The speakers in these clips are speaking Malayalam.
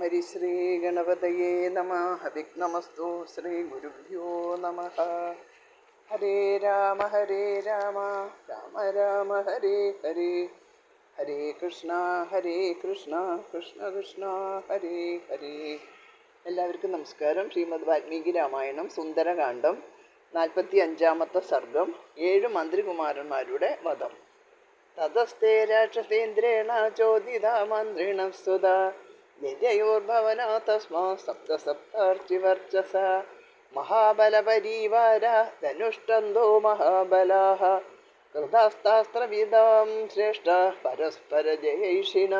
ഹരിശ്രീ ഗണപതയേ നമഃ. വിഘ്നമസ്തു. ശ്രീ ഗുരുഭ്യോ നമഃ. ഹരേ രാമ രാമ രാമ ഹരേ ഹരേ, ഹരേ കൃഷ്ണ കൃഷ്ണ കൃഷ്ണ ഹരേ ഹരേ. എല്ലാവർക്കും നമസ്കാരം. ശ്രീമദ് വാൽമീകി രാമായണം സുന്ദരകാന്ഡം 45-ാമത്തെ സർഗം. 7 മന്ത്രികുമാരന്മാരുടെ വധം. തതസ്തേ രാക്ഷസേന്ദ്രേണ ചോദിത മന്ത്രിണ സുത വിജയോർഭവനാ തസ്മാ സപ്തസപ്താർച്ചിവർച്ചസ മഹാബലപരീവാര ധനുഷ്ടന്തോ മഹാബലാഃ കൃതാസ്താസ്ത്രവിദാം ശ്രേഷ്ഠ പരസ്പരജയൈഷിണ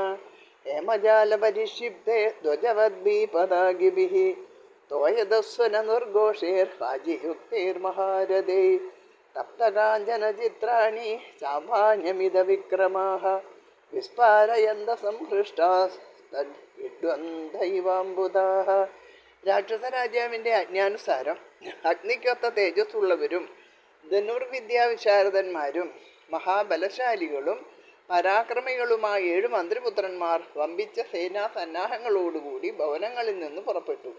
ഹേമജാലപരിക്ഷിപ്തേ ധ്വജവദ്ഭിപതാകിഭിഃ തോയദസ്വനനുർഘോഷൈർവാജിയുക്തൈർമഹാരഥൈ തപ്തകാഞ്ചനചിത്രാണി ചാപാന്യമിതവിക്രമാഃ വിസ്ഫാരയന്ത സംഹൃഷ്ടാസ്തദ്വിദ്വന്ദ്വൈവാംബുധാഃ. രാക്ഷസ രാജാവിൻ്റെ ആജ്ഞാനുസാരം അഗ്നിക്കൊത്ത തേജസ്സുള്ളവരും ധനുർവിദ്യാവിശാരദന്മാരും മഹാബലശാലികളും പരാക്രമികളുമായ 7 മന്ത്രിപുത്രന്മാർ വമ്പിച്ച സേനാസന്നാഹങ്ങളോടുകൂടി ഭവനങ്ങളിൽ നിന്ന് പുറപ്പെട്ടു.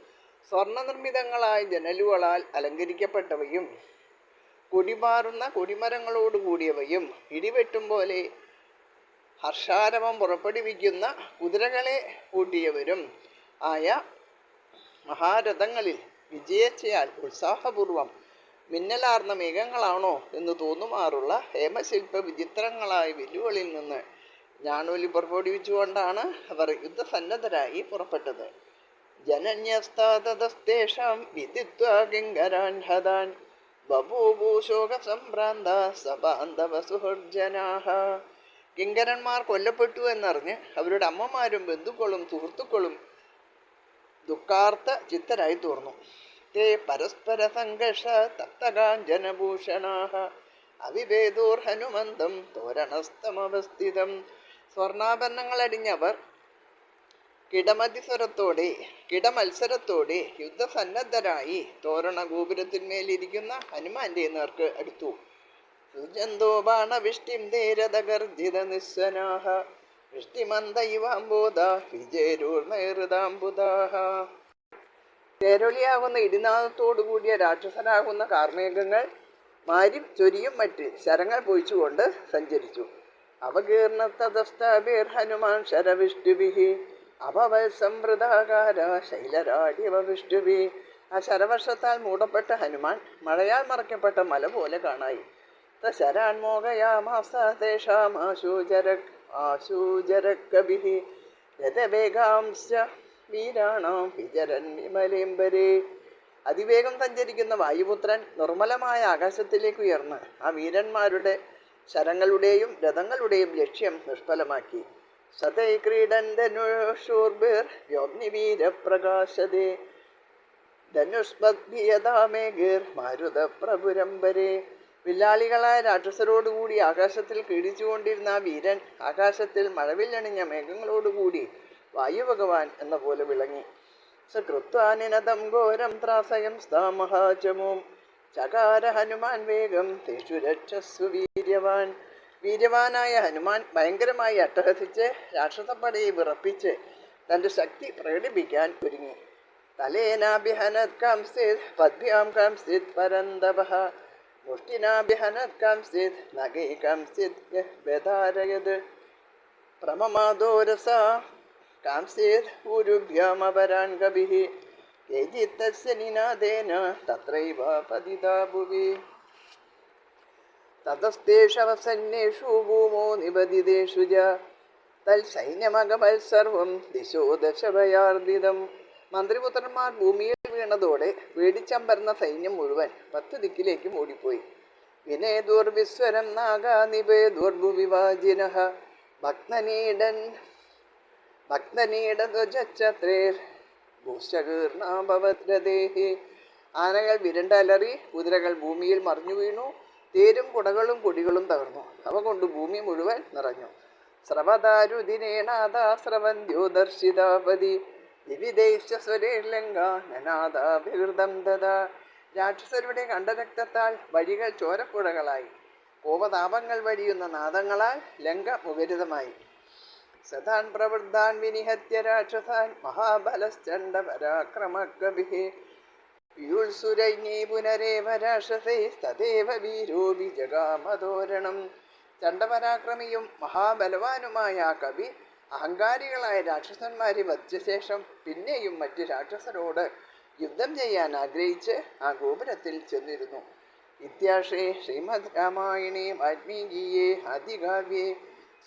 സ്വർണ്ണനിർമ്മിതങ്ങളായ ജനലുകളാൽ അലങ്കരിക്കപ്പെട്ടവയും കൊടിമാറുന്ന കൊടിമരങ്ങളോട് കൂടിയവയും ഇടിവെട്ടും പോലെ ഹർഷാരവം പുറപ്പെടുവിക്കുന്ന കുതിരകളെ കൂട്ടിയവരും ആയ മഹാരഥങ്ങളിൽ വിജയേച്ഛയാൽ ഉത്സാഹപൂർവം മിന്നലാർന്ന മേഘങ്ങളാണോ എന്ന് തോന്നുമാറുള്ള ഹേമശില്പ വിചിത്രങ്ങളായ വില്ലുകളിൽ നിന്ന് ഞാണൊലി പുറപ്പെടുവിച്ചുകൊണ്ടാണ് അവർ യുദ്ധസന്നദ്ധരായി പുറപ്പെട്ടത്. ജനന്യസ്താതസ്തേഷാം വിദിത്വാ കിങ്കരാൻ ഹതാൻ ബഭൂഭൂശോകസംഭ്രാന്ത സബാന്ധവസുഹൃജനാഃ. കിങ്കരന്മാർ കൊല്ലപ്പെട്ടു എന്നറിഞ്ഞ് അവരുടെ അമ്മമാരും ബന്ധുക്കളും സുഹൃത്തുക്കളും ദുഃഖാർത്ത ചിത്തരായി തീർന്നു. തേ പരസ്പര സംഘർഷ തപ്തകാഞ്ചനഭൂഷണാഃ അവിവേദോർഹനുമന്തം തോരണസ്തമവസ്ഥിതം. സ്വർണ്ണാഭരണങ്ങളടിഞ്ഞവർ കിടമത്സരത്തോടെ യുദ്ധസന്നദ്ധരായി തോരണ ഗോപുരത്തിന്മേലിരിക്കുന്ന ഹനുമാന്റെ നേർക്ക് അടുത്തു. സുജന്തോ ബാണവിഷ്ടിം ധീരതഗർജിത നിസ്സനാഃ വൃഷ്ടിമന്ദൈവാംബോധ വിജയരൂർണൈഹൃതാംബുധാഃ. തേരൊളിയാകുന്ന ഇടിനാദത്തോടുകൂടിയ രാക്ഷസരാകുന്ന കാർമേഘങ്ങൾ മാരി ചൊരിയും മറ്റ് ശരങ്ങൾ പൊയ്ച്ചുകൊണ്ട് സഞ്ചരിച്ചു. അവകീർണതസ്താഭിർ ഹനുമാൻ ശരവിഷ്ടുഭിഃ അപവത്സംവൃതാകാര ശൈലരാഢ്യവവിഷ്ടുഭിഃ. ആ ശരവർഷത്താൽ മൂടപ്പെട്ട ഹനുമാൻ മഴയാൽ മറയ്ക്കപ്പെട്ട മല പോലെ കാണായി. തശരാൻ മോഹയാമാസ തേഷാം ആശൂജരക്കഭിഃ രഥവേഗാംശ്ച വീരാണാം വിചരൻ വിമലേംബരേ. അതിവേഗം സഞ്ചരിക്കുന്ന വായുപുത്രൻ നിർമ്മലമായ ആകാശത്തിലേക്ക് ഉയർന്ന് ആ വീരന്മാരുടെ ശരങ്ങളുടെയും രഥങ്ങളുടെയും ലക്ഷ്യം നിഷ്ഫലമാക്കി. സതൈ ക്രീഡൻ ധനുഷൂർഭിർ വ്യോമ്നിവീരപ്രകാശതേ ധനുഷ്മദ്ഭിയതാമേഘിർ മാരുതപ്രഭുരംബരേ. വില്ലാളികളായ രാക്ഷസരോടുകൂടി ആകാശത്തിൽ ക്രീഡിച്ചുകൊണ്ടിരുന്ന ആ വീരൻ ആകാശത്തിൽ മഴവില്ലണിഞ്ഞ മേഘങ്ങളോടുകൂടി വായുഭഗവാൻ എന്ന പോലെ വിളങ്ങി. സകൃത്വാനിനതം ഘോരം ത്രാസയം സ്ഥാമഹാചമൂം ചകാര ഹനുമാൻ വേഗം തേഷു രക്ഷസ്സു വീര്യവാൻ. വീര്യവാനായ ഹനുമാൻ ഭയങ്കരമായി അട്ടഹസിച്ച് രാക്ഷസപ്പടയെ വിറപ്പിച്ച് തൻ്റെ ശക്തി പ്രകടിപ്പിക്കാൻ ഒരുങ്ങി. തലേനാഭിഹനത് കാംസിത് പദ്ഭ്യാം കാംസിത് പരന്തപഃ മുഷ്ടിനാഭിഹനത് കാംസിത് നഗൈ കാംസിത് വ്യധാരയത് പ്രമമാദോരസ കാംസിത് ഊരുഭ്യാമപരാൻ കഭിഃ കേചിത്തസ്യ നിനാദേന തത്രൈവ പതിതാ ഭുവി. തതസ്തേഷവസന്യേഷു ഭൂമോ നിബദിതേഷു ച തൽസൈന്യമകമത്സർവം ദിശോ ദശഭയാർദിതം. മന്ത്രിപുത്രന്മാർ ഭൂമിയിൽ വീണതോടെ പേടിച്ചമ്പർന്ന സൈന്യം മുഴുവൻ 10 ദിക്കിലേക്കും ഓടിപ്പോയി. വിനേദുർവിസ്വരം നാഗാനിപേദുർഭുവിവാജിനഃ ഭക്തനീടധ്വജച്ഛത്രേർ ഭൂഷകീർണാഭവദ്രഥേഃ. ആനകൾ വിരണ്ടലറി, കുതിരകൾ ഭൂമിയിൽ മറിഞ്ഞു വീണു, തേരും കുടകളും കൊടികളും തകർന്നു. അവ കൊണ്ട് ഭൂമി മുഴുവൻ നിറഞ്ഞു. സ്രവതാരുദിനേനാദാ സ്രവന്ത്യോദർശിതാപതി വിവിധൈശ്ച സ്വരേർലങ്കാനനാദാഭിഹൃതം ദദാ. രാക്ഷസരുടെ കണ്ഠരക്തത്താൽ വഴികൾ ചോരപ്പുഴകളായി, കോപതാപങ്ങൾ വഴിയുന്ന നാദങ്ങളാൽ ലങ്ക മുഖരിതമായി. സതാൻ പ്രവൃദ്ധാൻ വിനിഹത്യ രാക്ഷസാൻ മഹാബലശ്ചണ്ഡപരാക്രമകവിഃ പീയൂത്സുരൈനീ പുനരേവ രാക്ഷസൈസ്തദേവ വീരോപി ജഗാമതോരണം. ചണ്ഡപരാക്രമിയും മഹാബലവാനുമായ ആ കവി അഹങ്കാരികളായ രാക്ഷസന്മാരെ വധിച്ച ശേഷം പിന്നെയും മറ്റ് രാക്ഷസരോട് യുദ്ധം ചെയ്യാൻ ആഗ്രഹിച്ച് ആ ഗോപുരത്തിൽ ചെന്നിരുന്നു. ഇത്യാശ്രേ ശ്രീമദ് രാമായണേ വാൽമീകിയേ ആദികാവ്യേ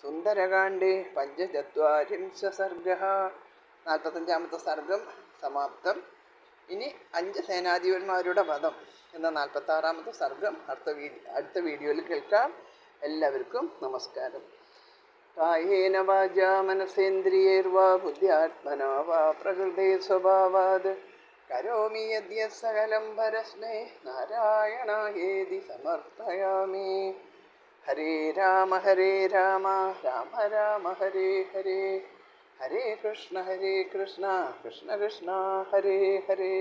സുന്ദരകാണ്ഡേ പഞ്ചചത്വാരിംശ സർഗഃ. 45-ാമത്തെ സർഗം സമാപ്തം. ഇനി 5 സേനാധിപന്മാരുടെ വധം എന്ന 46-ാമത്തെ സർഗം അടുത്ത വീഡിയോയിൽ കേൾക്കാം. എല്ലാവർക്കും നമസ്കാരം. കായേന വാചാ മനസേന്ദ്രിയൈർവാ ബുദ്ധ്യാത്മനാ വാ പ്രകൃതേ സ്വഭാവാത് കരോമി യദ്യത് സകലം പരസ്മൈ നാരായണായേതി സമർപ്പയാമി. ഹരേ രാമ രാമ രാമ ഹരേ ഹരേ, ഹരേ കൃഷ്ണ കൃഷ്ണ കൃഷ്ണ ഹരേ ഹരേ.